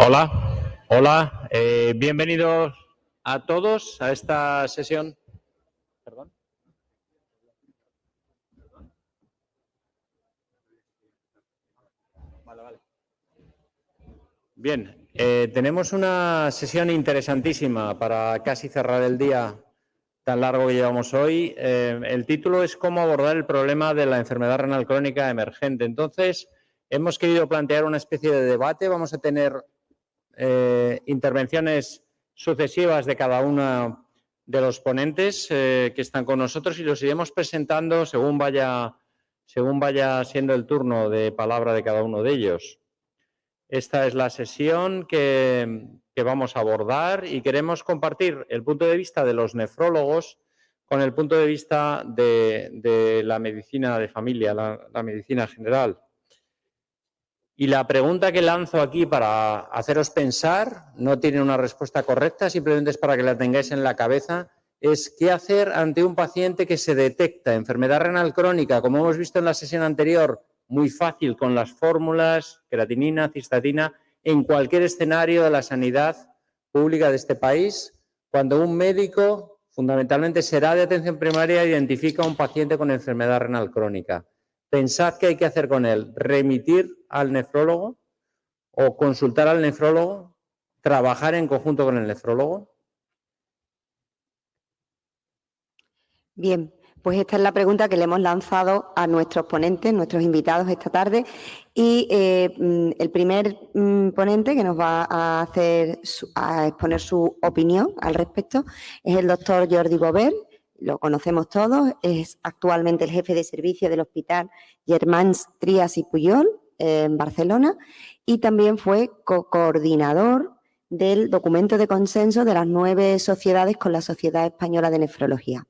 Hola, hola, bienvenidos a todos a esta sesión. ¿Perdón? Vale. Bien, tenemos una sesión interesantísima para casi cerrar el día tan largo que llevamos hoy. El título es cómo abordar el problema de la enfermedad renal crónica emergente. Entonces, hemos querido plantear una especie de debate. Vamos a tener intervenciones sucesivas de cada uno de los ponentes que están con nosotros y los iremos presentando según vaya siendo el turno de palabra de cada uno de ellos. Esta es la sesión que vamos a abordar y queremos compartir el punto de vista de los nefrólogos con el punto de vista de la medicina de familia, la medicina general. Y la pregunta que lanzo aquí para haceros pensar, no tiene una respuesta correcta, simplemente es para que la tengáis en la cabeza, es qué hacer ante un paciente que se detecta enfermedad renal crónica, como hemos visto en la sesión anterior, muy fácil con las fórmulas, creatinina, cistatina, en cualquier escenario de la sanidad pública de este país, cuando un médico, fundamentalmente será de atención primaria, identifica a un paciente con enfermedad renal crónica. Pensad qué hay que hacer con él, remitir al nefrólogo o consultar al nefrólogo, trabajar en conjunto con el nefrólogo. Bien, pues esta es la pregunta que le hemos lanzado a nuestros ponentes, nuestros invitados esta tarde. Y el primer ponente que nos va a exponer su opinión al respecto es el doctor Jordi Bové. Lo conocemos todos, es actualmente el jefe de servicio del Hospital Germans Trias y Pujol en Barcelona y también fue coordinador del documento de consenso de las 9 sociedades con la Sociedad Española de Nefrología.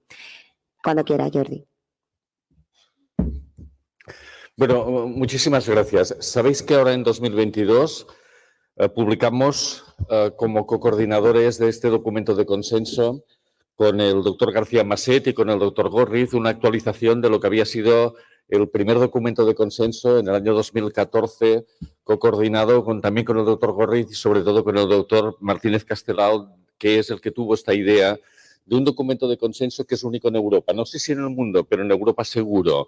Cuando quiera, Jordi. Bueno, muchísimas gracias. Sabéis que ahora en 2022 publicamos como co-coordinadores de este documento de consenso con el doctor García Maset y con el doctor Gorriz una actualización de lo que había sido el primer documento de consenso en el año 2014, co-coordinado también con el doctor Gorriz y sobre todo con el doctor Martínez Castelao, que es el que tuvo esta idea de un documento de consenso que es único en Europa. No sé si en el mundo, pero en Europa seguro.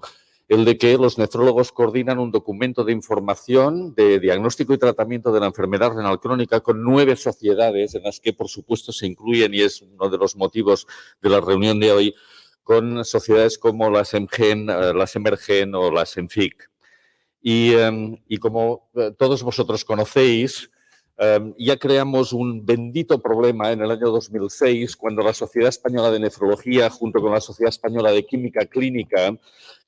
El de que los nefrólogos coordinan un documento de información de diagnóstico y tratamiento de la enfermedad renal crónica con 9 sociedades en las que, por supuesto, se incluyen, y es uno de los motivos de la reunión de hoy, con sociedades como las EMGEN, las EMERGEN o las EMFIC. Y como todos vosotros conocéis, ya creamos un bendito problema en el año 2006 cuando la Sociedad Española de Nefrología, junto con la Sociedad Española de Química Clínica,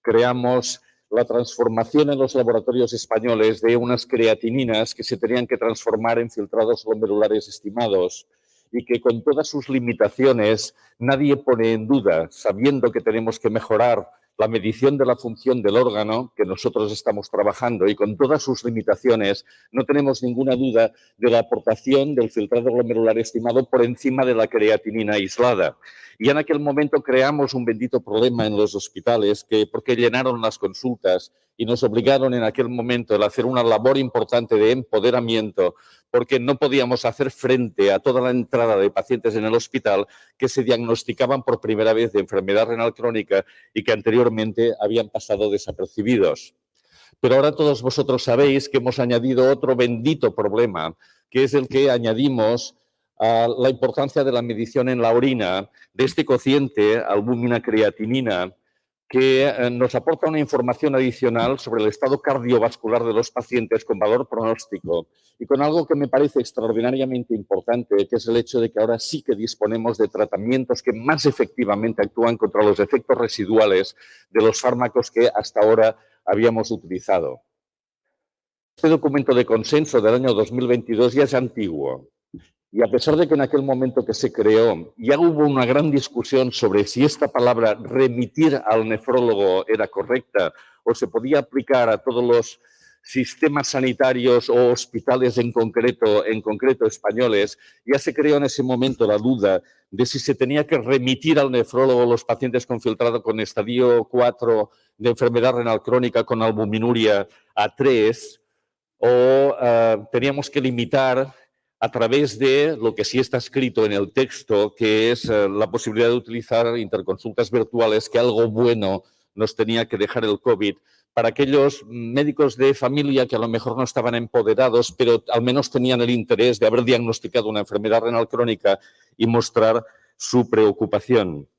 creamos la transformación en los laboratorios españoles de unas creatininas que se tenían que transformar en filtrados glomerulares estimados y que con todas sus limitaciones nadie pone en duda, sabiendo que tenemos que mejorar la medición de la función del órgano que nosotros estamos trabajando y con todas sus limitaciones no tenemos ninguna duda de la aportación del filtrado glomerular estimado por encima de la creatinina aislada. Y en aquel momento creamos un bendito problema en los hospitales porque llenaron las consultas y nos obligaron en aquel momento a hacer una labor importante de empoderamiento porque no podíamos hacer frente a toda la entrada de pacientes en el hospital que se diagnosticaban por primera vez de enfermedad renal crónica y que anteriormente habían pasado desapercibidos. Pero ahora todos vosotros sabéis que hemos añadido otro bendito problema, que es el que añadimos a la importancia de la medición en la orina de este cociente albúmina-creatinina que nos aporta una información adicional sobre el estado cardiovascular de los pacientes con valor pronóstico y con algo que me parece extraordinariamente importante, que es el hecho de que ahora sí que disponemos de tratamientos que más efectivamente actúan contra los efectos residuales de los fármacos que hasta ahora habíamos utilizado. Este documento de consenso del año 2022 ya es antiguo. Y a pesar de que en aquel momento que se creó ya hubo una gran discusión sobre si esta palabra remitir al nefrólogo era correcta o se podía aplicar a todos los sistemas sanitarios o hospitales en concreto españoles, ya se creó en ese momento la duda de si se tenía que remitir al nefrólogo los pacientes con filtrado con estadio 4 de enfermedad renal crónica con albuminuria a 3 o teníamos que limitar a través de lo que sí está escrito en el texto, que es la posibilidad de utilizar interconsultas virtuales, que algo bueno nos tenía que dejar el COVID, para aquellos médicos de familia que a lo mejor no estaban empoderados, pero al menos tenían el interés de haber diagnosticado una enfermedad renal crónica y mostrar su preocupación.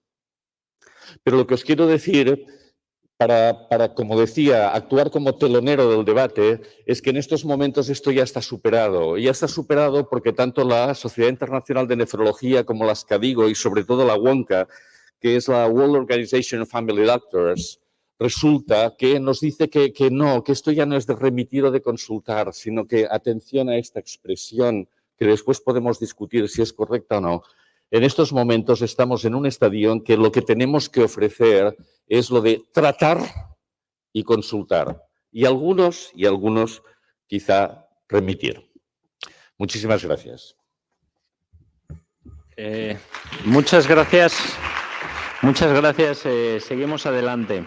Pero lo que os quiero decir, para, como decía, actuar como telonero del debate, es que en estos momentos esto ya está superado. Y ya está superado porque tanto la Sociedad Internacional de Nefrología como la SCADIGO y sobre todo la WONCA, que es la World Organization of Family Doctors, resulta que nos dice que no, que esto ya no es de remitir o de consultar, sino que atención a esta expresión, que después podemos discutir si es correcta o no. En estos momentos estamos en un estadio en que lo que tenemos que ofrecer es lo de tratar y consultar. Y algunos quizá remitir. Muchísimas gracias. Muchas gracias. Muchas gracias. Seguimos adelante.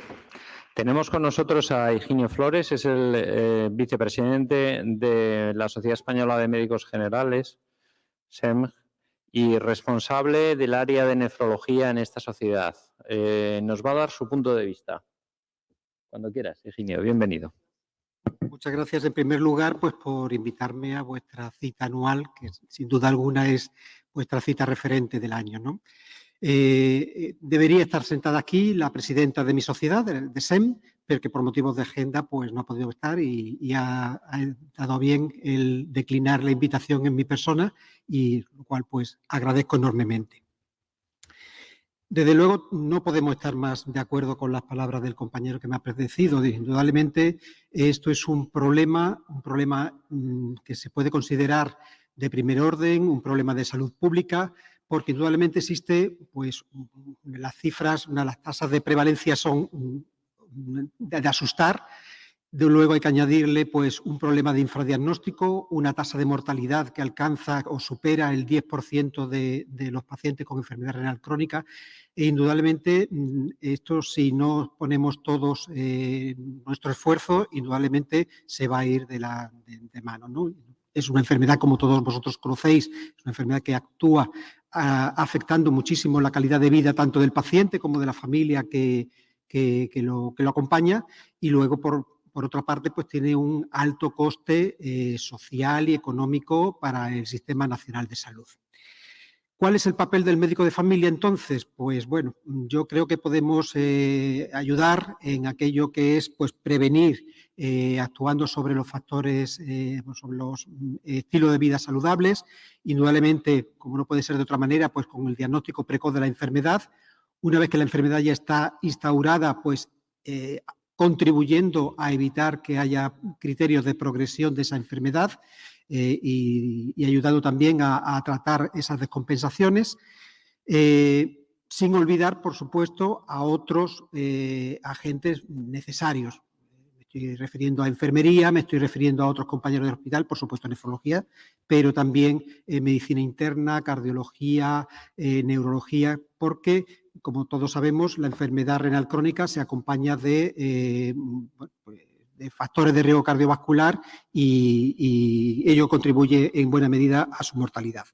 Tenemos con nosotros a Higinio Flores, es el vicepresidente de la Sociedad Española de Médicos Generales, SEMG, y responsable del área de nefrología en esta sociedad. Nos va a dar su punto de vista. Cuando quieras, Higinio, bienvenido. Muchas gracias en primer lugar pues, por invitarme a vuestra cita anual, que sin duda alguna es vuestra cita referente del año, ¿no? Debería estar sentada aquí la presidenta de mi sociedad, de SEM, pero que por motivos de agenda pues, no ha podido estar y ha dado bien el declinar la invitación en mi persona, y lo cual pues agradezco enormemente. Desde luego no podemos estar más de acuerdo con las palabras del compañero que me ha precedido. Indudablemente esto es un problema que se puede considerar de primer orden, un problema de salud pública, porque indudablemente existe, pues, las cifras, las tasas de prevalencia son de asustar. Luego hay que añadirle pues, un problema de infradiagnóstico, una tasa de mortalidad que alcanza o supera el 10% de los pacientes con enfermedad renal crónica. E indudablemente esto, si no ponemos todos nuestro esfuerzo, indudablemente se va a ir de mano, ¿no? Es una enfermedad, como todos vosotros conocéis, es una enfermedad que actúa afectando muchísimo la calidad de vida tanto del paciente como de la familia que lo acompaña, y luego por otra parte, pues tiene un alto coste social y económico para el Sistema Nacional de Salud. ¿Cuál es el papel del médico de familia entonces? Pues bueno, yo creo que podemos ayudar en aquello que es pues, prevenir, actuando sobre los factores, sobre los estilos de vida saludables, indudablemente, como no puede ser de otra manera, pues con el diagnóstico precoz de la enfermedad. Una vez que la enfermedad ya está instaurada, pues contribuyendo a evitar que haya criterios de progresión de esa enfermedad y ayudando también a tratar esas descompensaciones, sin olvidar, por supuesto, a otros agentes necesarios. Me estoy refiriendo a enfermería, me estoy refiriendo a otros compañeros del hospital, por supuesto nefrología, pero también medicina interna, cardiología, neurología, porque como todos sabemos, la enfermedad renal crónica se acompaña de factores de riesgo cardiovascular y ello contribuye en buena medida a su mortalidad.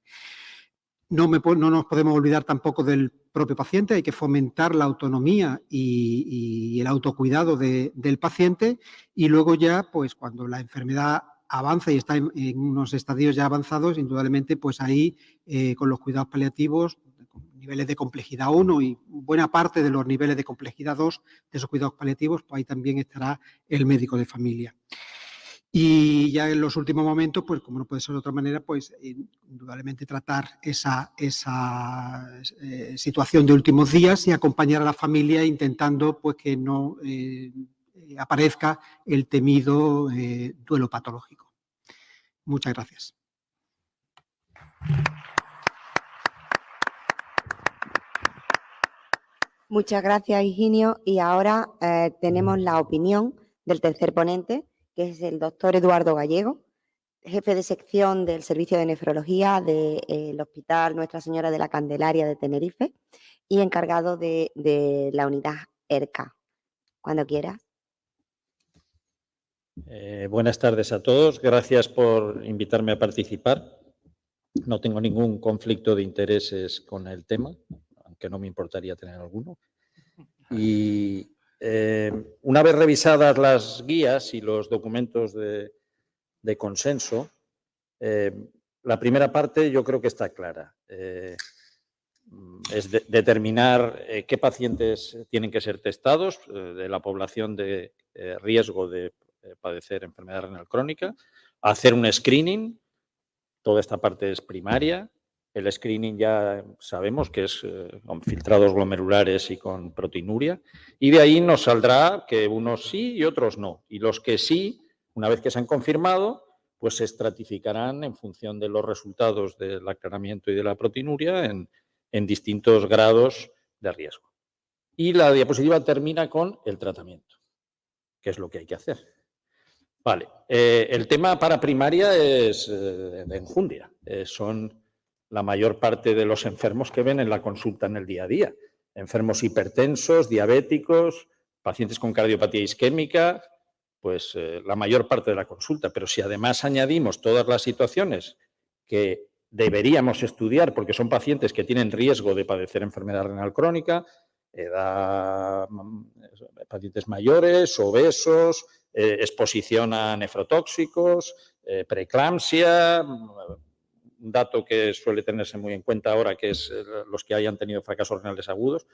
No nos podemos olvidar tampoco del propio paciente, hay que fomentar la autonomía y el autocuidado del paciente, y luego ya, pues cuando la enfermedad avanza y está en unos estadios ya avanzados, indudablemente, pues ahí con los cuidados paliativos, niveles de complejidad 1 y buena parte de los niveles de complejidad 2 de esos cuidados paliativos, pues ahí también estará el médico de familia. Y ya en los últimos momentos, pues como no puede ser de otra manera, pues indudablemente tratar esa situación de últimos días y acompañar a la familia intentando pues que no aparezca el temido duelo patológico. Muchas gracias. Muchas gracias, Higinio. Y ahora tenemos la opinión del tercer ponente, que es el doctor Eduardo Gallego, jefe de sección del Servicio de Nefrología del Hospital Nuestra Señora de la Candelaria de Tenerife y encargado de la unidad ERCA. Cuando quieras. Buenas tardes a todos. Gracias por invitarme a participar. No tengo ningún conflicto de intereses con el tema, aunque no me importaría tener alguno. Y una vez revisadas las guías y los documentos de consenso, la primera parte yo creo que está clara. Es determinar qué pacientes tienen que ser testados de la población de riesgo de padecer enfermedad renal crónica, hacer un screening, toda esta parte es primaria. El screening ya sabemos que es con filtrados glomerulares y con proteinuria, y de ahí nos saldrá que unos sí y otros no. Y los que sí, una vez que se han confirmado, pues se estratificarán en función de los resultados del aclaramiento y de la proteinuria en distintos grados de riesgo. Y la diapositiva termina con el tratamiento, que es lo que hay que hacer. Vale, el tema para primaria es de enjundia. Son la mayor parte de los enfermos que ven en la consulta en el día a día. Enfermos hipertensos, diabéticos, pacientes con cardiopatía isquémica, pues la mayor parte de la consulta. Pero si además añadimos todas las situaciones que deberíamos estudiar, porque son pacientes que tienen riesgo de padecer enfermedad renal crónica, pacientes mayores, obesos, exposición a nefrotóxicos, preeclampsia, un dato que suele tenerse muy en cuenta ahora, que es los que hayan tenido fracasos renales agudos.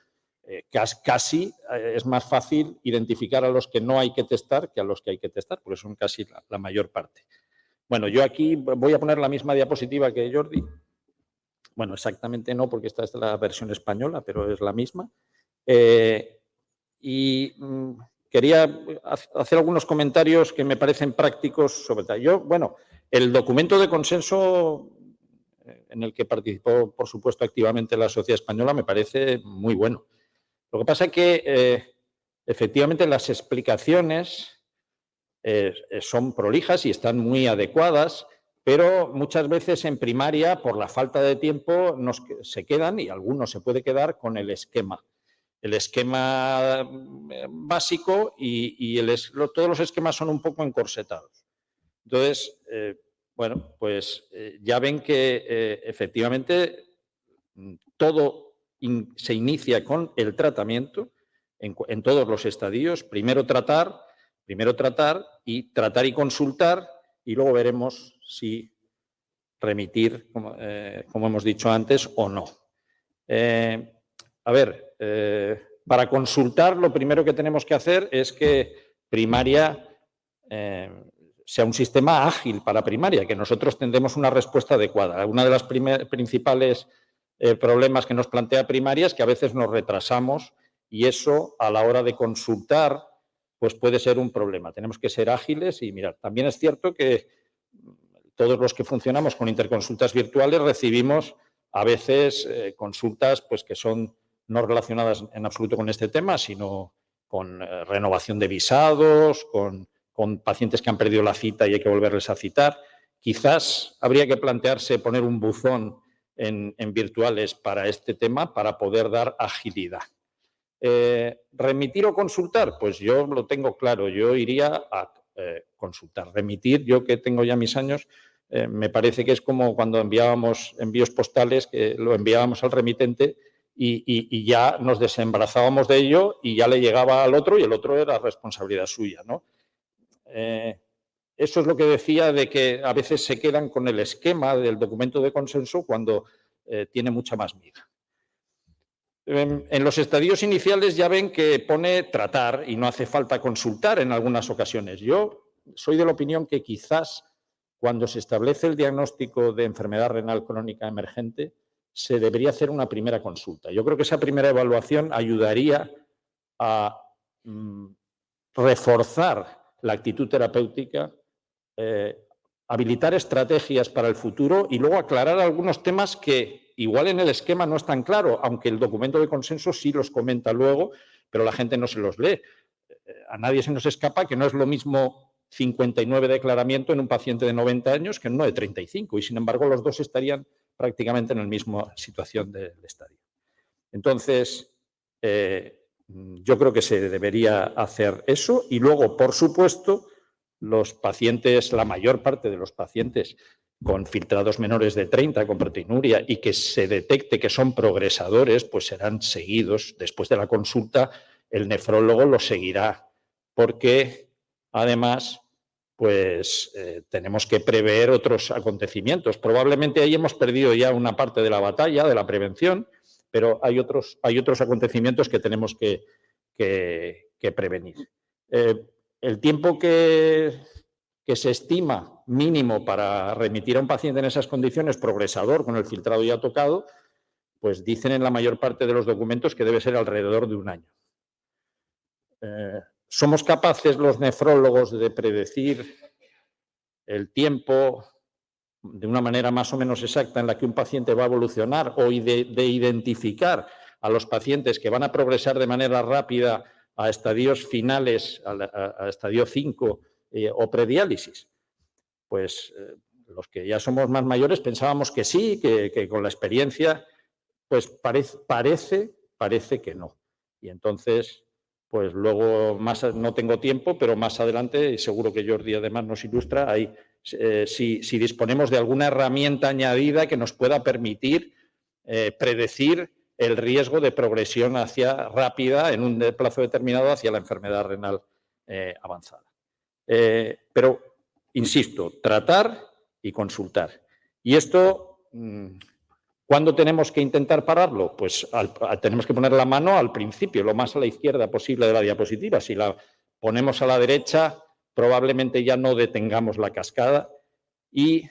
Casi es más fácil identificar a los que no hay que testar que a los que hay que testar, porque son casi la mayor parte. Bueno, yo aquí voy a poner la misma diapositiva que Jordi. Bueno, exactamente no, porque esta es la versión española, pero es la misma. Quería hacer algunos comentarios que me parecen prácticos sobre tal. Bueno, el documento de consenso en el que participó, por supuesto, activamente la sociedad española me parece muy bueno. Lo que pasa es que, efectivamente, las explicaciones son prolijas y están muy adecuadas, pero muchas veces en primaria, por la falta de tiempo, se quedan, y algunos se puede quedar, con el esquema. El esquema básico y todos los esquemas son un poco encorsetados. Entonces, bueno, pues ya ven que efectivamente todo se inicia con el tratamiento en todos los estadios. Primero tratar y consultar, y luego veremos si remitir, como hemos dicho antes, o no. Para consultar, lo primero que tenemos que hacer es que primaria sea un sistema ágil para primaria, que nosotros tendremos una respuesta adecuada. Uno de los principales problemas que nos plantea primaria es que a veces nos retrasamos, y eso a la hora de consultar pues puede ser un problema. Tenemos que ser ágiles y mirar. También es cierto que todos los que funcionamos con interconsultas virtuales recibimos a veces consultas pues, que son no relacionadas en absoluto con este tema, sino con renovación de visados, con pacientes que han perdido la cita y hay que volverles a citar. Quizás habría que plantearse poner un buzón en virtuales para este tema para poder dar agilidad. ¿Remitir o consultar? Pues yo lo tengo claro, yo iría a consultar. Remitir, yo que tengo ya mis años, me parece que es como cuando enviábamos envíos postales, que lo enviábamos al remitente y ya nos desembarazábamos de ello y ya le llegaba al otro y el otro era responsabilidad suya, ¿no? Eso es lo que decía de que a veces se quedan con el esquema del documento de consenso cuando tiene mucha más miga. En los estadios iniciales ya ven que pone tratar y no hace falta consultar en algunas ocasiones. Yo soy de la opinión que quizás cuando se establece el diagnóstico de enfermedad renal crónica emergente se debería hacer una primera consulta. Yo creo que esa primera evaluación ayudaría a reforzar la actitud terapéutica, habilitar estrategias para el futuro y luego aclarar algunos temas que igual en el esquema no es tan claro, aunque el documento de consenso sí los comenta luego, pero la gente no se los lee. A nadie se nos escapa que no es lo mismo 59 de aclaramiento en un paciente de 90 años que en uno de 35, y sin embargo los dos estarían prácticamente en la misma situación del estadio. Entonces, yo creo que se debería hacer eso y luego, por supuesto, los pacientes, la mayor parte de los pacientes con filtrados menores de 30 con proteinuria y que se detecte que son progresadores, pues serán seguidos. Después de la consulta, el nefrólogo los seguirá, porque además pues tenemos que prever otros acontecimientos. Probablemente ahí hemos perdido ya una parte de la batalla, de la prevención, pero hay otros acontecimientos que tenemos que prevenir. El tiempo que se estima mínimo para remitir a un paciente en esas condiciones progresador, con el filtrado ya tocado, pues dicen en la mayor parte de los documentos que debe ser alrededor de 1 año. ¿Somos capaces los nefrólogos de predecir el tiempo de una manera más o menos exacta en la que un paciente va a evolucionar o de identificar a los pacientes que van a progresar de manera rápida a estadios finales, a estadio 5 o prediálisis? Pues los que ya somos más mayores pensábamos que sí, que con la experiencia, pues parece que no. Y entonces, pues luego, no tengo tiempo, pero más adelante, y seguro que Jordi además nos ilustra, ahí, si disponemos de alguna herramienta añadida que nos pueda permitir predecir el riesgo de progresión rápida en un plazo determinado hacia la enfermedad renal avanzada. Pero, insisto, tratar y consultar. Y esto, ¿cuándo tenemos que intentar pararlo? Pues tenemos que poner la mano al principio, lo más a la izquierda posible de la diapositiva. Si la ponemos a la derecha, probablemente ya no detengamos la cascada. Y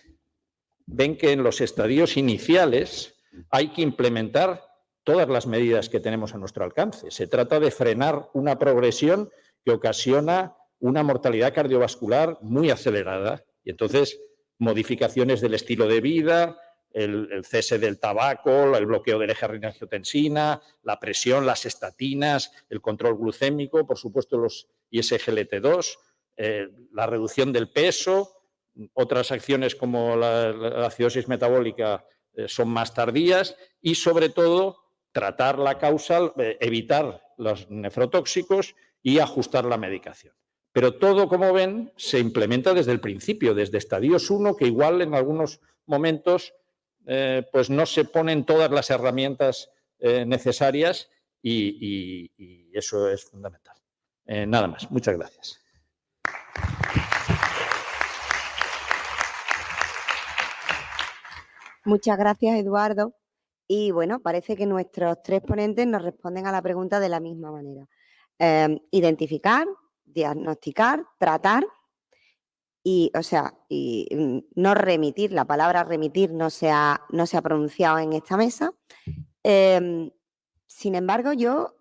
ven que en los estadios iniciales hay que implementar todas las medidas que tenemos a nuestro alcance. Se trata de frenar una progresión que ocasiona una mortalidad cardiovascular muy acelerada. Y entonces, modificaciones del estilo de vida, el cese del tabaco, el bloqueo del eje renina-angiotensina, la presión, las estatinas, el control glucémico, por supuesto los ISGLT2, la reducción del peso. Otras acciones como la acidosis metabólica son más tardías y, sobre todo, tratar la causa, evitar los nefrotóxicos y ajustar la medicación. Pero todo, como ven, se implementa desde el principio, desde estadios 1, que igual en algunos momentos pues no se ponen todas las herramientas necesarias y eso es fundamental. Nada más. Muchas gracias. Muchas gracias, Eduardo. Y bueno, parece que nuestros 3 ponentes nos responden a la pregunta de la misma manera. Identificar, diagnosticar, tratar y, no remitir. La palabra remitir no se ha pronunciado en esta mesa. Sin embargo, yo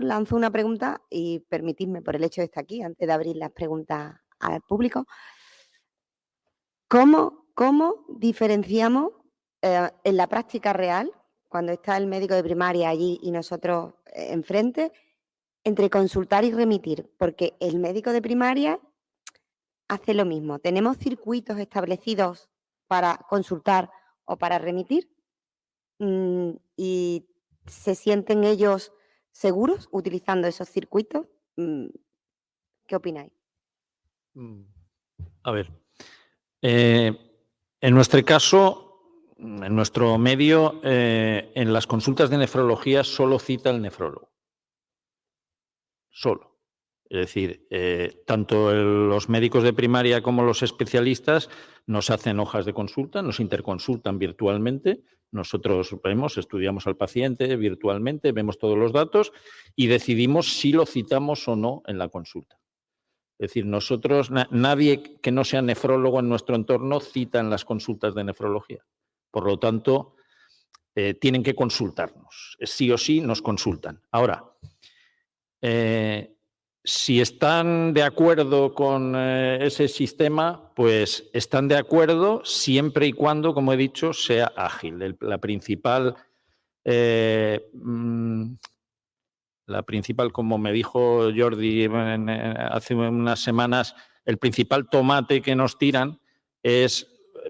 lanzo una pregunta y permitidme, por el hecho de estar aquí, antes de abrir las preguntas al público, ¿cómo diferenciamos en la práctica real, cuando está el médico de primaria allí y nosotros enfrente, entre consultar y remitir? Porque el médico de primaria hace lo mismo. ¿Tenemos circuitos establecidos para consultar o para remitir? ¿Y se sienten ellos seguros utilizando esos circuitos? ¿Qué opináis? A ver, en nuestro caso, en nuestro medio, en las consultas de nefrología solo cita el nefrólogo. Solo. Es decir, tanto los médicos de primaria como los especialistas nos hacen hojas de consulta, nos interconsultan virtualmente. Nosotros estudiamos al paciente virtualmente, vemos todos los datos y decidimos si lo citamos o no en la consulta. Es decir, nosotros, nadie que no sea nefrólogo en nuestro entorno cita en las consultas de nefrología. Por lo tanto, tienen que consultarnos. Sí o sí nos consultan. Ahora, si están de acuerdo con ese sistema, pues están de acuerdo siempre y cuando, como he dicho, sea ágil. La principal, como me dijo Jordi hace unas semanas, el principal tomate que nos tiran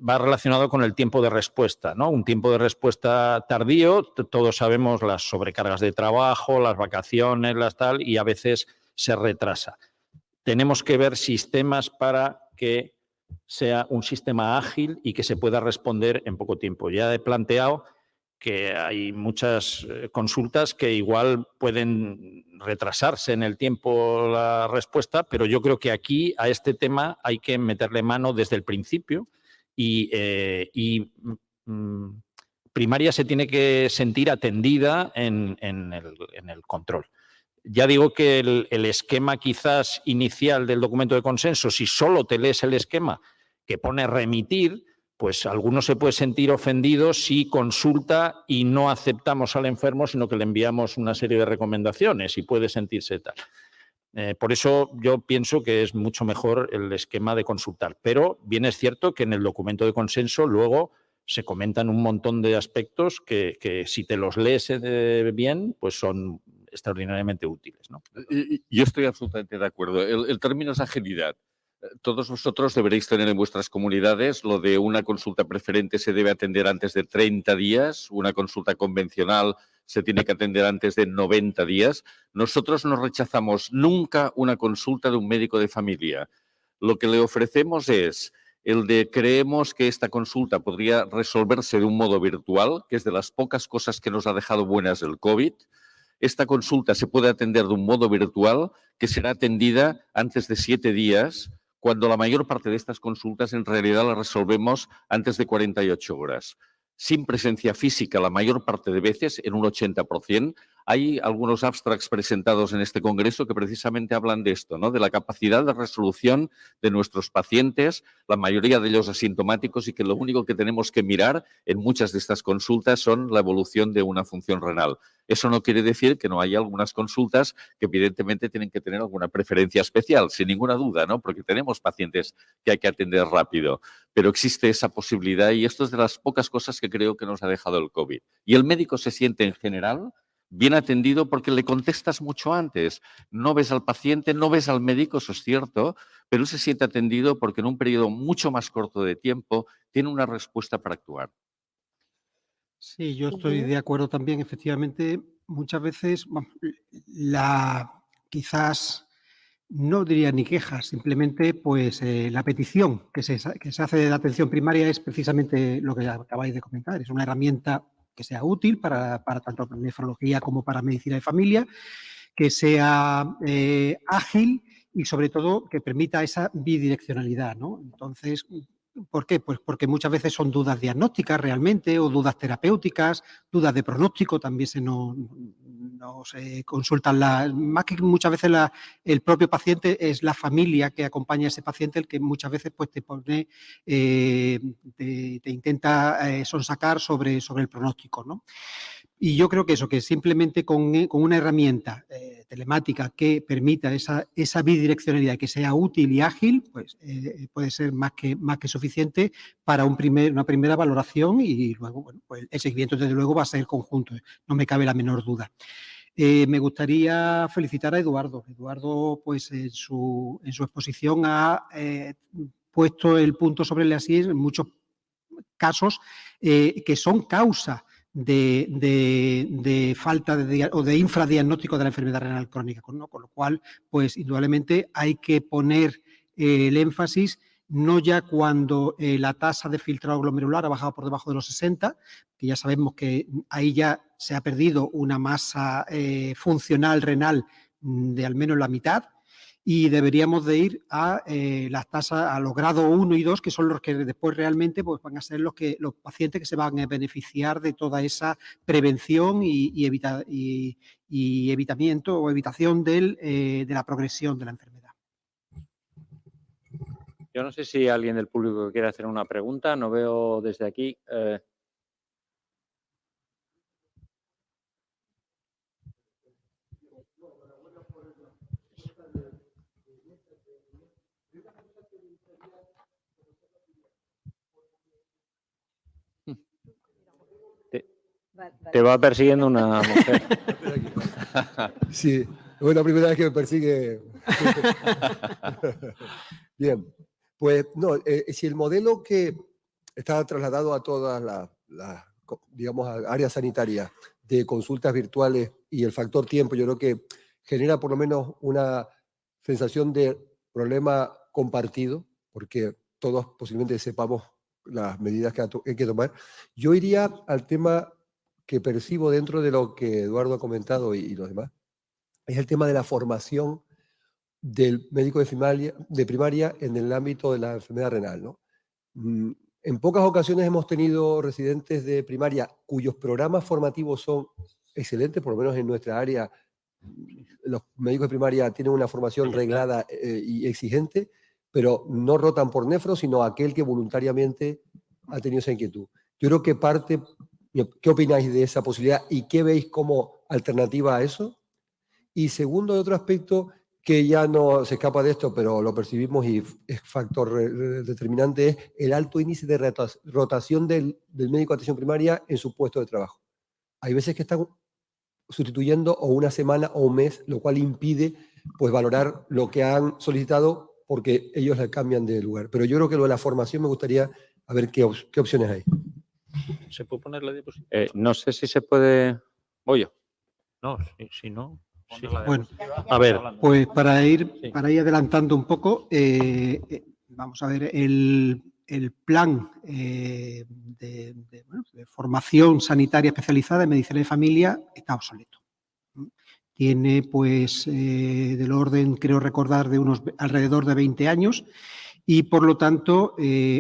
va relacionado con el tiempo de respuesta, ¿no? Un tiempo de respuesta tardío, todos sabemos las sobrecargas de trabajo, las vacaciones, y a veces se retrasa. Tenemos que ver sistemas para que sea un sistema ágil y que se pueda responder en poco tiempo. Ya he planteado que hay muchas consultas que igual pueden retrasarse en el tiempo la respuesta, pero yo creo que aquí a este tema hay que meterle mano desde el principio y primaria se tiene que sentir atendida en el control. Ya digo que el esquema quizás inicial del documento de consenso, si solo te lees el esquema que pone remitir, pues alguno se puede sentir ofendido si consulta y no aceptamos al enfermo, sino que le enviamos una serie de recomendaciones y puede sentirse tal. Por eso yo pienso que es mucho mejor el esquema de consultar. Pero bien es cierto que en el documento de consenso luego se comentan un montón de aspectos que si te los lees bien, pues son extraordinariamente útiles, ¿no? Yo estoy absolutamente de acuerdo. El término es agilidad. Todos vosotros deberéis tener en vuestras comunidades lo de una consulta preferente se debe atender antes de 30 días, una consulta convencional se tiene que atender antes de 90 días. Nosotros no rechazamos nunca una consulta de un médico de familia. Lo que le ofrecemos es el de creemos que esta consulta podría resolverse de un modo virtual, que es de las pocas cosas que nos ha dejado buenas el COVID. Esta consulta se puede atender de un modo virtual que será atendida antes de 7 días, cuando la mayor parte de estas consultas en realidad las resolvemos antes de 48 horas. Sin presencia física la mayor parte de veces, en un 80%. Hay algunos abstracts presentados en este congreso que precisamente hablan de esto, ¿no? De la capacidad de resolución de nuestros pacientes, la mayoría de ellos asintomáticos, y que lo único que tenemos que mirar en muchas de estas consultas son la evolución de una función renal. Eso no quiere decir que no haya algunas consultas que evidentemente tienen que tener alguna preferencia especial, sin ninguna duda, ¿no? Porque tenemos pacientes que hay que atender rápido, pero existe esa posibilidad y esto es de las pocas cosas que creo que nos ha dejado el COVID. Y el médico se siente en general bien atendido porque le contestas mucho antes. No ves al paciente, no ves al médico, eso es cierto, pero él se siente atendido porque en un periodo mucho más corto de tiempo tiene una respuesta para actuar. Sí, yo estoy de acuerdo también. Efectivamente, muchas veces quizás no diría ni quejas, simplemente pues la petición que se hace de la atención primaria es precisamente lo que acabáis de comentar. Es una herramienta que sea útil para tanto nefrología como para medicina de familia, que sea ágil y sobre todo que permita esa bidireccionalidad, ¿no? Entonces, ¿por qué? Pues porque muchas veces son dudas diagnósticas realmente o dudas terapéuticas, dudas de pronóstico, también nos consultan, más que muchas veces el propio paciente, es la familia que acompaña a ese paciente el que muchas veces pues, te pone, te intenta sonsacar sobre el pronóstico, ¿no? Y yo creo que eso, que simplemente con una herramienta telemática que permita esa bidireccionalidad, que sea útil y ágil, pues puede ser más que suficiente para una primera valoración y luego, bueno, pues el seguimiento desde luego va a ser conjunto, no me cabe la menor duda. Me gustaría felicitar a Eduardo. Eduardo, pues en su exposición ha puesto el punto sobre las IES en muchos casos que son causa de falta o de infradiagnóstico de la enfermedad renal crónica, ¿no? Con lo cual, pues indudablemente hay que poner el énfasis no ya cuando la tasa de filtrado glomerular ha bajado por debajo de los 60, que ya sabemos que ahí ya se ha perdido una masa funcional renal de al menos la mitad, y deberíamos de ir a las tasas, a los grados 1 y 2, que son los que después realmente pues, van a ser los pacientes que se van a beneficiar de toda esa prevención y evitamiento o evitación de la progresión de la enfermedad. Yo no sé si alguien del público quiere hacer una pregunta, no veo desde aquí. Te va persiguiendo una mujer. Sí, es la primera vez que me persigue. Bien, pues no, si el modelo que está trasladado a todas las digamos, áreas sanitarias de consultas virtuales y el factor tiempo, yo creo que genera por lo menos una sensación de problema compartido, porque todos posiblemente sepamos las medidas que hay que tomar. Yo iría al tema que percibo dentro de lo que Eduardo ha comentado y los demás, es el tema de la formación del médico de primaria en el ámbito de la enfermedad renal, ¿no? En pocas ocasiones hemos tenido residentes de primaria cuyos programas formativos son excelentes, por lo menos en nuestra área. Los médicos de primaria tienen una formación reglada y exigente, pero no rotan por nefro, sino aquel que voluntariamente ha tenido esa inquietud. Yo creo que ¿qué opináis de esa posibilidad y qué veis como alternativa a eso? Y segundo, otro aspecto que ya no se escapa de esto, pero lo percibimos y es factor determinante, es el alto índice de rotación del médico de atención primaria en su puesto de trabajo. Hay veces que están sustituyendo o una semana o un mes, lo cual impide pues, valorar lo que han solicitado porque ellos le cambian de lugar. Pero yo creo que lo de la formación me gustaría a ver qué opciones hay. ¿Se puede poner la diapositiva? No sé si se puede... Voy yo. No, si no... Sí. Bueno, A ver, pues para ir Sí. adelantando un poco, vamos a ver, el plan de formación sanitaria especializada en medicina de familia está obsoleto. Tiene pues del orden, creo recordar, de unos alrededor de 20 años y por lo tanto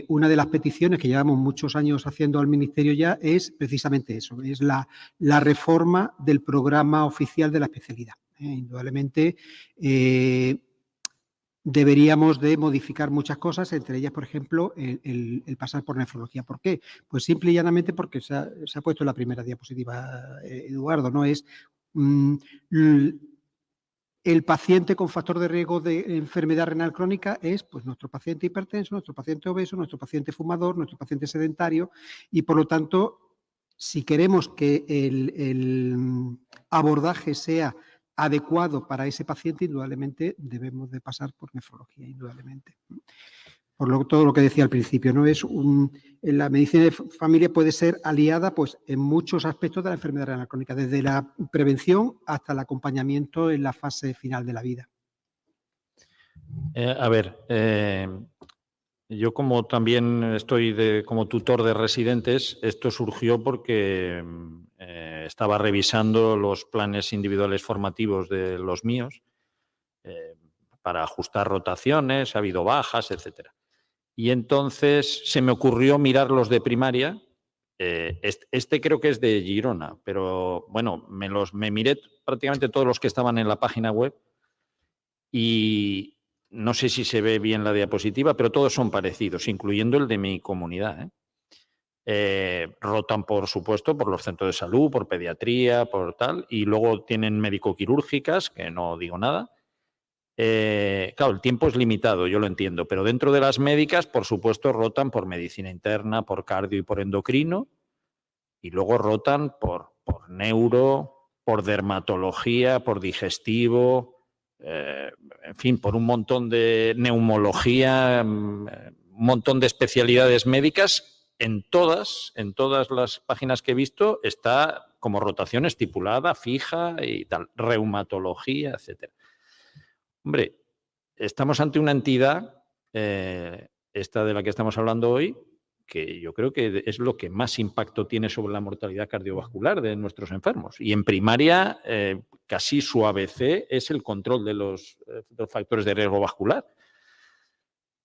una de las peticiones que llevamos muchos años haciendo al Ministerio ya es precisamente eso, es la reforma del programa oficial de la especialidad. Indudablemente deberíamos de modificar muchas cosas, entre ellas, por ejemplo, el pasar por nefrología. ¿Por qué? Pues simple y llanamente porque se ha puesto en la primera diapositiva, Eduardo, ¿no? Es el paciente con factor de riesgo de enfermedad renal crónica es pues, nuestro paciente hipertenso, nuestro paciente obeso, nuestro paciente fumador, nuestro paciente sedentario y, por lo tanto, si queremos que el abordaje sea adecuado para ese paciente, indudablemente debemos de pasar por nefrología, indudablemente. Por todo lo que decía al principio, ¿no? La medicina de familia puede ser aliada pues, en muchos aspectos de la enfermedad renal crónica, desde la prevención hasta el acompañamiento en la fase final de la vida. Yo como también estoy como tutor de residentes, esto surgió porque estaba revisando los planes individuales formativos de los míos para ajustar rotaciones, ha habido bajas, etcétera. Y entonces se me ocurrió mirar los de primaria. Este creo que es de Girona, pero bueno, me miré prácticamente todos los que estaban en la página web y no sé si se ve bien la diapositiva, pero todos son parecidos, incluyendo el de mi comunidad. Rotan, por supuesto, por los centros de salud, por pediatría, por tal, y luego tienen médico-quirúrgicas, que no digo nada. Claro, el tiempo es limitado, yo lo entiendo, pero dentro de las médicas, por supuesto, rotan por medicina interna, por cardio y por endocrino, y luego rotan por neuro, por dermatología, por digestivo, en fin, por un montón de neumología, un montón de especialidades médicas. En todas las páginas que he visto está como rotación estipulada, fija y tal, reumatología, etcétera. Hombre, estamos ante una entidad, esta de la que estamos hablando hoy, que yo creo que es lo que más impacto tiene sobre la mortalidad cardiovascular de nuestros enfermos. Y en primaria, casi su ABC es el control de los factores de riesgo vascular.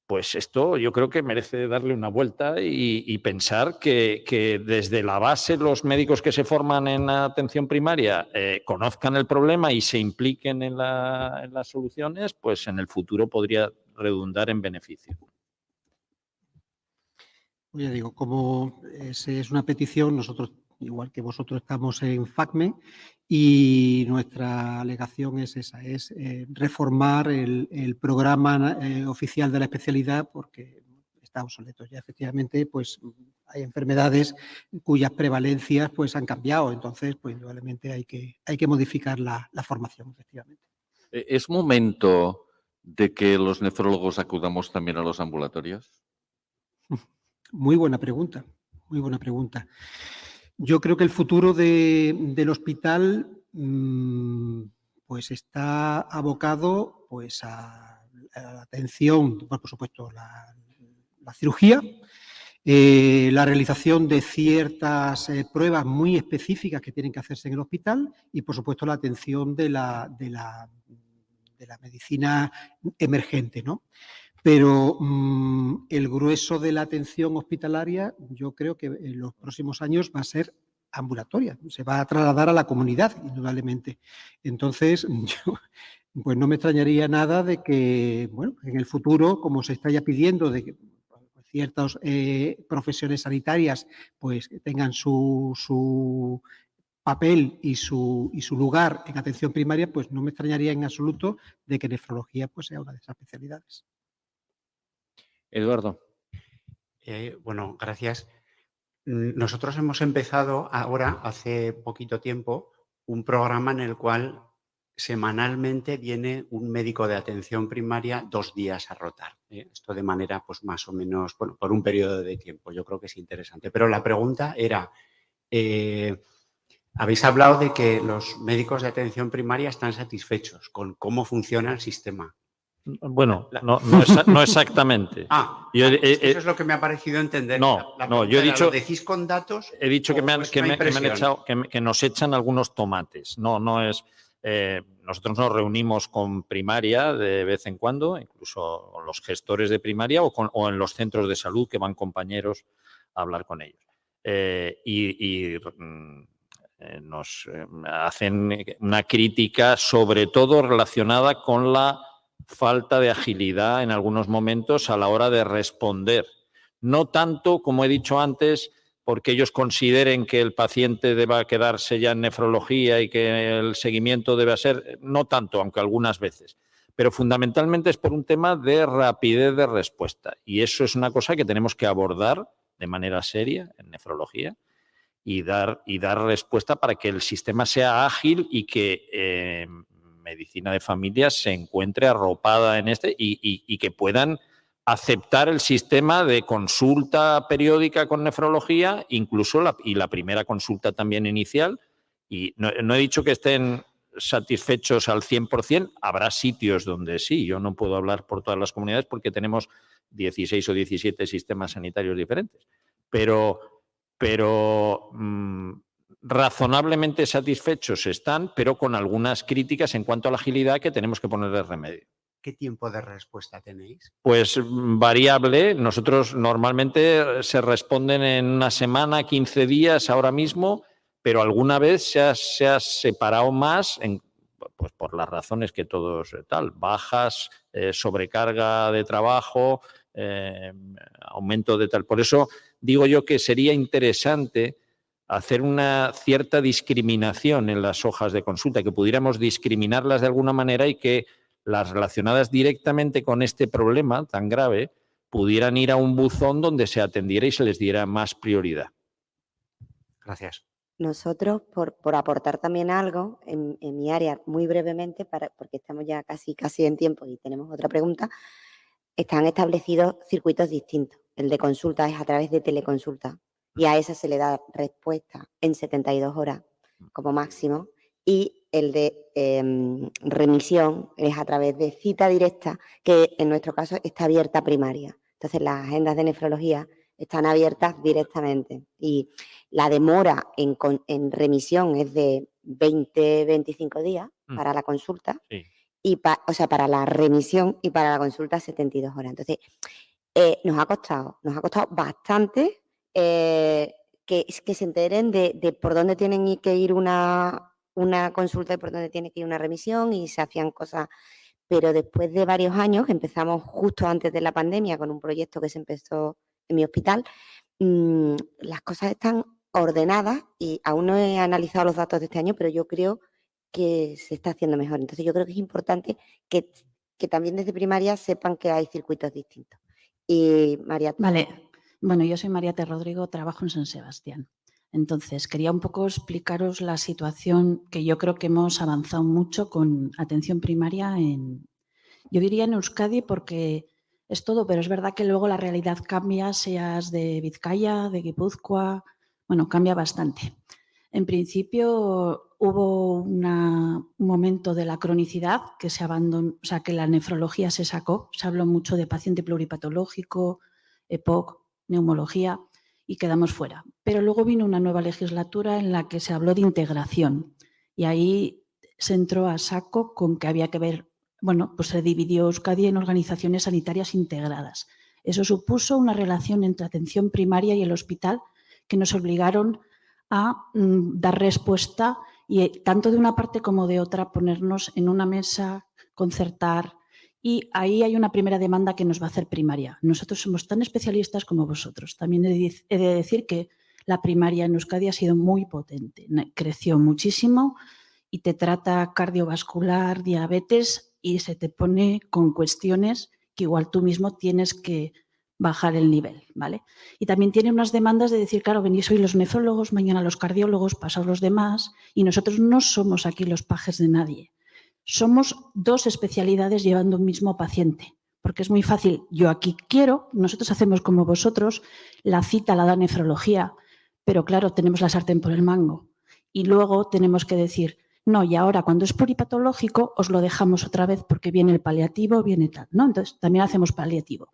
Pues esto yo creo que merece darle una vuelta y pensar que desde la base los médicos que se forman en la atención primaria conozcan el problema y se impliquen en las soluciones, pues en el futuro podría redundar en beneficio. Ya digo, como es una petición, nosotros, igual que vosotros, estamos en FACME y nuestra alegación es esa, es reformar el programa oficial de la especialidad porque está obsoleto. Ya efectivamente pues, hay enfermedades cuyas prevalencias pues, han cambiado, entonces pues, indudablemente hay que modificar la formación, efectivamente. ¿Es momento de que los nefrólogos acudamos también a los ambulatorios? Muy buena pregunta, muy buena pregunta. Yo creo que el futuro del hospital pues está abocado pues, a la atención, por supuesto, la la cirugía, la realización de ciertas pruebas muy específicas que tienen que hacerse en el hospital y, por supuesto, la atención de la medicina emergente, ¿no? Pero el grueso de la atención hospitalaria yo creo que en los próximos años va a ser ambulatoria, se va a trasladar a la comunidad, indudablemente. Entonces, pues no me extrañaría nada de que, bueno, en el futuro, como se está ya pidiendo de que ciertas profesiones sanitarias pues tengan su papel y su lugar en atención primaria, pues no me extrañaría en absoluto de que nefrología pues sea una de esas especialidades. Eduardo. Bueno, gracias. Nosotros hemos empezado ahora, hace poquito tiempo, un programa en el cual semanalmente viene un médico de atención primaria 2 días a rotar. Esto de manera, pues más o menos, bueno, por un periodo de tiempo. Yo creo que es interesante. Pero la pregunta era, habéis hablado de que los médicos de atención primaria están satisfechos con cómo funciona el sistema. Bueno, no exactamente. Eso es lo que me ha parecido entender. Yo he dicho, ¿lo decís con datos? He dicho que nos echan algunos tomates. No es. Nosotros nos reunimos con primaria de vez en cuando, incluso con los gestores de primaria o en los centros de salud que van compañeros a hablar con ellos. Nos hacen una crítica sobre todo relacionada con la falta de agilidad en algunos momentos a la hora de responder. No tanto, como he dicho antes, porque ellos consideren que el paciente deba quedarse ya en nefrología y que el seguimiento debe ser, no tanto, aunque algunas veces, pero fundamentalmente es por un tema de rapidez de respuesta. Y eso es una cosa que tenemos que abordar de manera seria en nefrología y dar respuesta para que el sistema sea ágil y que medicina de familia se encuentre arropada en y que puedan aceptar el sistema de consulta periódica con nefrología, incluso la primera consulta también inicial. Y no he dicho que estén satisfechos al 100%, habrá sitios donde sí. Yo no puedo hablar por todas las comunidades porque tenemos 16 o 17 sistemas sanitarios diferentes. Pero razonablemente satisfechos están, pero con algunas críticas en cuanto a la agilidad que tenemos que ponerle remedio. ¿Qué tiempo de respuesta tenéis? Pues variable. Nosotros normalmente se responden en una semana, 15 días ahora mismo, pero alguna vez se ha separado más pues por las razones que todos bajas, sobrecarga de trabajo, aumento de tal. Por eso digo yo que sería interesante hacer una cierta discriminación en las hojas de consulta, que pudiéramos discriminarlas de alguna manera y que las relacionadas directamente con este problema tan grave pudieran ir a un buzón donde se atendiera y se les diera más prioridad. Gracias. Nosotros, por aportar también algo en mi área, muy brevemente, porque estamos ya casi en tiempo y tenemos otra pregunta, están establecidos circuitos distintos. El de consulta es a través de teleconsulta y a esa se le da respuesta en 72 horas como máximo, y el de remisión es a través de cita directa, que en nuestro caso está abierta primaria. Entonces, las agendas de nefrología están abiertas directamente y la demora en remisión es de 20-25 días para la consulta, sí. Para la remisión, y para la consulta 72 horas. Entonces, nos ha costado bastante que se enteren de por dónde tienen que ir una consulta y por dónde tiene que ir una remisión, y se hacían cosas. Pero después de varios años, que empezamos justo antes de la pandemia con un proyecto que se empezó en mi hospital, las cosas están ordenadas y aún no he analizado los datos de este año, pero yo creo que se está haciendo mejor. Entonces, yo creo que es importante que también desde primaria sepan que hay circuitos distintos. Y María. Vale. Bueno, yo soy María T. Rodrigo, trabajo en San Sebastián. Entonces, quería un poco explicaros la situación, que yo creo que hemos avanzado mucho con atención primaria yo diría en Euskadi, porque es todo, pero es verdad que luego la realidad cambia, seas de Vizcaya, de Guipúzcoa, bueno, cambia bastante. En principio hubo un momento de la cronicidad que se abandonó, o sea, que la nefrología se sacó, se habló mucho de paciente pluripatológico, EPOC, neumología, y quedamos fuera. Pero luego vino una nueva legislatura en la que se habló de integración y ahí se entró a saco con que había que ver, bueno, pues se dividió Euskadi en organizaciones sanitarias integradas. Eso supuso una relación entre atención primaria y el hospital que nos obligaron a dar respuesta y tanto de una parte como de otra ponernos en una mesa, concertar. Y ahí hay una primera demanda que nos va a hacer primaria. Nosotros somos tan especialistas como vosotros. También he de decir que la primaria en Euskadi ha sido muy potente. Creció muchísimo y te trata cardiovascular, diabetes y se te pone con cuestiones que igual tú mismo tienes que bajar el nivel, ¿vale? Y también tiene unas demandas de decir, claro, venís hoy los nefrólogos, mañana los cardiólogos, pasados los demás, y nosotros no somos aquí los pajes de nadie. Somos dos especialidades llevando un mismo paciente, porque es muy fácil. Yo aquí quiero, nosotros hacemos como vosotros, la cita la da nefrología, pero claro, tenemos la sartén por el mango. Y luego tenemos que decir, no, y ahora cuando es pluripatológico os lo dejamos otra vez porque viene el paliativo, viene tal, ¿no? Entonces también hacemos paliativo.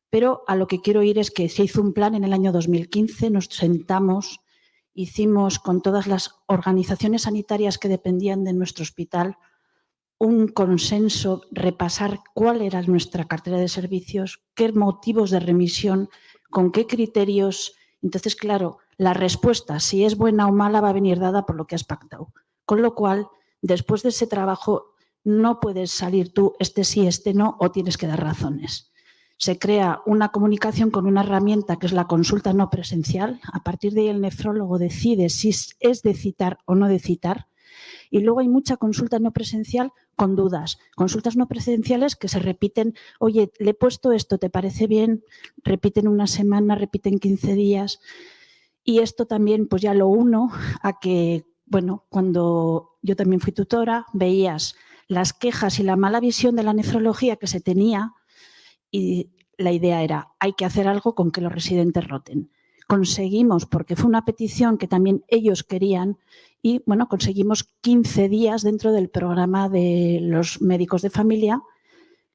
Pero a lo que quiero ir es que se hizo un plan en el año 2015, nos sentamos, hicimos con todas las organizaciones sanitarias que dependían de nuestro hospital un consenso, repasar cuál era nuestra cartera de servicios, qué motivos de remisión, con qué criterios. Entonces, claro, la respuesta, si es buena o mala, va a venir dada por lo que has pactado. Con lo cual, después de ese trabajo, no puedes salir tú, este sí, este no, o tienes que dar razones. Se crea una comunicación con una herramienta que es la consulta no presencial. A partir de ahí el nefrólogo decide si es de citar o no de citar. Y luego hay mucha consulta no presencial con dudas. Consultas no presenciales que se repiten. Oye, le he puesto esto, ¿te parece bien? Repiten una semana, repiten 15 días. Y esto también pues ya lo uno a que, bueno, cuando yo también fui tutora, veías las quejas y la mala visión de la nefrología que se tenía y la idea era, hay que hacer algo con que los residentes roten. Conseguimos, porque fue una petición que también ellos querían, y bueno, conseguimos 15 días dentro del programa de los médicos de familia,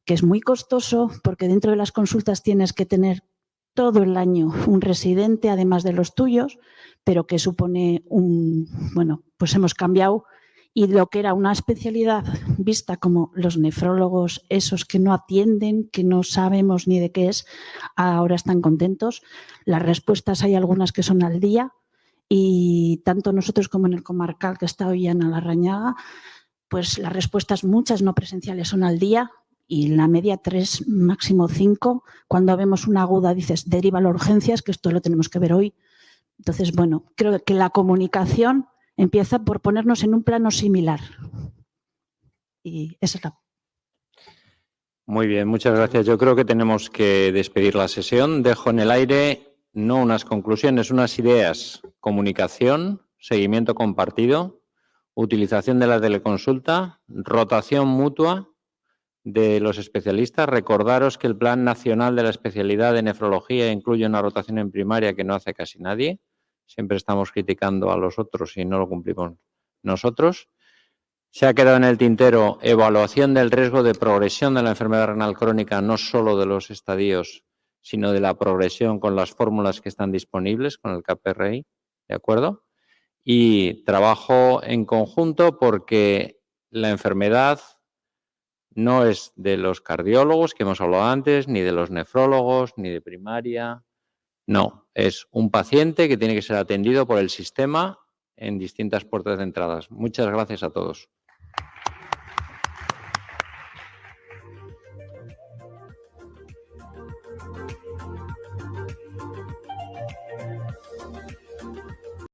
que es muy costoso porque dentro de las consultas tienes que tener todo el año un residente, además de los tuyos, pero que supone bueno, pues hemos cambiado. Y lo que era una especialidad vista como los nefrólogos, esos que no atienden, que no sabemos ni de qué es, ahora están contentos. Las respuestas hay algunas que son al día y tanto nosotros como en el comarcal que está hoy en Larrañaga, pues las respuestas muchas no presenciales son al día y la media 3, máximo 5. Cuando vemos una aguda dices, deriva a urgencias, que esto lo tenemos que ver hoy. Entonces, bueno, creo que la comunicación empieza por ponernos en un plano similar. Y esa es la... Muy bien, muchas gracias. Yo creo que tenemos que despedir la sesión. Dejo en el aire no unas conclusiones, unas ideas. Comunicación, seguimiento compartido, utilización de la teleconsulta, rotación mutua de los especialistas. Recordaros que el Plan Nacional de la Especialidad de Nefrología incluye una rotación en primaria que no hace casi nadie. Siempre estamos criticando a los otros y no lo cumplimos nosotros. Se ha quedado en el tintero evaluación del riesgo de progresión de la enfermedad renal crónica, no solo de los estadios, sino de la progresión con las fórmulas que están disponibles, con el KPRI, ¿de acuerdo? Y trabajo en conjunto porque la enfermedad no es de los cardiólogos que hemos hablado antes, ni de los nefrólogos, ni de primaria. No, es un paciente que tiene que ser atendido por el sistema en distintas puertas de entradas. Muchas gracias a todos.